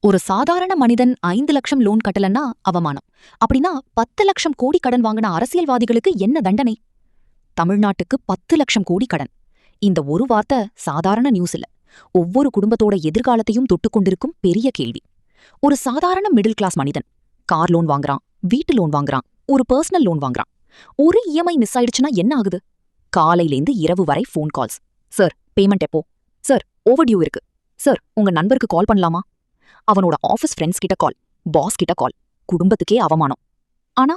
ஒரு சாதாரண மனிதன் 5 லட்சம் லோன் கட்டலன்னா அவமானம். அப்படின்னா 10 லட்சம் கோடி கடன் வாங்கின அரசியல்வாதிகளுக்கு என்ன தண்டனை? தமிழ்நாட்டுக்கு 10 லட்சம் கோடி கடன். இந்த ஒரு வார்த்தை சாதாரண நியூஸ் இல்ல. ஒவ்வொரு குடும்பத்தோட எதிர்காலத்தையும் தொட்டுக்கொண்டிருக்கும் பெரிய கேள்வி. ஒரு சாதாரண மிடில் கிளாஸ் மனிதன் கார் லோன் வாங்குறான், வீட்டு லோன் வாங்குறான், ஒரு பர்சனல் லோன் வாங்குறான். ஒரு இஎம்ஐ மிஸ் ஆயிடுச்சுன்னா என்ன ஆகுது? காலையிலேந்து இரவு வரை ஃபோன் கால்ஸ். சார், பேமெண்ட் எப்போ? சார், ஓவர்டியூ இருக்கு. சார், உங்க நண்பருக்கு கால் பண்ணலாமா? அவனோட ஆஃபீஸ் ஃப்ரெண்ட்ஸ் கிட்ட கால், பாஸ் கிட்ட கால். குடும்பத்துக்கே அவமானம். ஆனா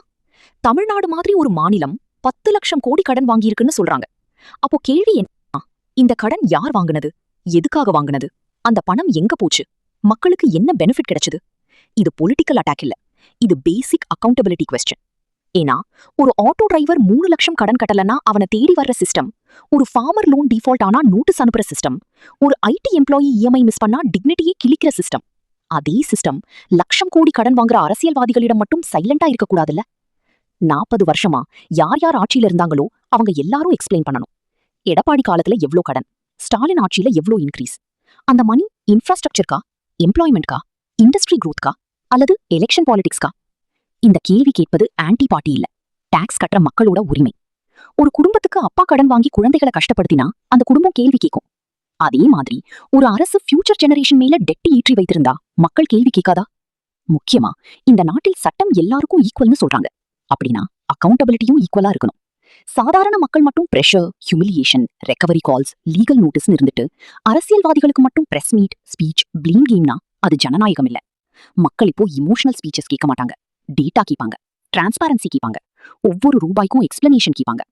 தமிழ்நாடு மாதிரி ஒரு மாநிலம் 10 லட்சம் கோடி கடன் வாங்கியிருக்குன்னு சொல்றாங்க. அப்போ கேள்வி என்ன? இந்த கடன் யார் வாங்குனது? எதுக்காக வாங்குனது? அந்த பணம் எங்க போச்சு? மக்களுக்கு என்ன பெனிஃபிட் கிடைச்சது? இது பொலிட்டிக்கல் அட்டாக் இல்ல, இது பேசிக் அக்கவுண்டபிலிட்டி கொஸ்டின். ஏன்னா ஒரு ஆட்டோ டிரைவர் 3 லட்சம் கடன் கட்டலன்னா அவனை தேடி வர்ற சிஸ்டம், ஒரு ஃபார்மர் லோன் டிஃபால்ட் ஆனா நோட்டீஸ் அனுப்புற சிஸ்டம், ஒரு ஐடி எம்ப்ளாயி இஎம்ஐ மிஸ் பண்ணா டிக்னிட்டியே கிழிக்கிற சிஸ்டம். அதே சிஸ்டம் லட்சம் கோடி கடன் வாங்குற அரசியல்வாதிகளிடம் மட்டும் சைலண்டா இருக்கக்கூடாதுல்ல? 40 வருஷமா யார் யார் ஆட்சியில இருந்தாங்களோ அவங்க எல்லாரும் எக்ஸ்பிளைன் பண்ணணும். எடப்பாடி காலத்துல எவ்ளோ கடன், ஸ்டாலின் ஆட்சியில எவ்ளோ இன்க்ரீஸ், அந்த மணி இன்ஃப்ராஸ்ட்ரக்சர்க்கா, எம்ப்ளாய்மெண்ட்கா, இண்டஸ்ட்ரி குரோத்கா அல்லது எலெக்ஷன் பாலிடிக்ஸ்கா? இந்த கேள்வி கேட்பது ஆன்டி பார்ட்டி இல்ல, டாக்ஸ் கட்டுற மக்களோட உரிமை. ஒரு குடும்பத்துக்கு அப்பா கடன் வாங்கி குழந்தைகளை கஷ்டப்படுத்தினா அந்த குடும்பம் கேள்வி கேட்கும். அதே மாதிரி ஒரு அரசு ஃபியூச்சர் ஜெனரேஷன் மேல டெட்டி ஏற்றி வைத்திருந்தா மக்கள் கேள்வி கேட்காதா? முக்கியமா இந்த நாட்டில் சட்டம் எல்லாருக்கும் ஈக்குவல்னு சொல்றாங்க. அப்படின்னா அக்கவுண்டபிலிட்டியும் ஈக்குவலா இருக்கணும். சாதாரண மக்கள் மட்டும் pressure, humiliation, recovery calls, legal நோட்டீஸ்னு இருந்துட்டு அரசியல்வாதிகளுக்கு மட்டும் பிரஸ் மீட், ஸ்பீச், ப்ளீம் கேம்னா அது ஜனநாயகம் இல்ல. மக்கள் இப்போ இமோஷனல் ஸ்பீச்சஸ் கேட்க மாட்டாங்க, டேட்டா கேட்பாங்க, டிரான்ஸ்பாரன்சி கேட்பாங்க, ஒவ்வொரு ரூபாய்க்கும் எக்ஸ்பிளனேஷன் கேட்பாங்க.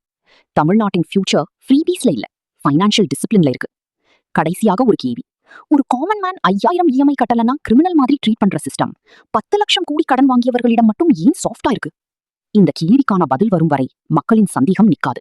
தமிழ்நாட்டின் ஃபியூச்சர் ஃப்ரீபீஸ்ல இல்ல, ஃபைனான்சியல் டிசிப்ளின்ல இருக்கு. கடைசியாக ஒரு கேள்வி. ஒரு காமன் மேன் 5000 இஎம்ஐ கட்டலன்னா கிரிமினல் மாதிரி ட்ரீட் பண்ற சிஸ்டம் 10 லட்சம் கோடி கடன் வாங்கியவர்களிடம் மட்டும் ஏன் சாஃப்டா இருக்கு? இந்த கேள்விக்கான பதில் வரும் வரை மக்களின் சந்தேகம் நிக்காது.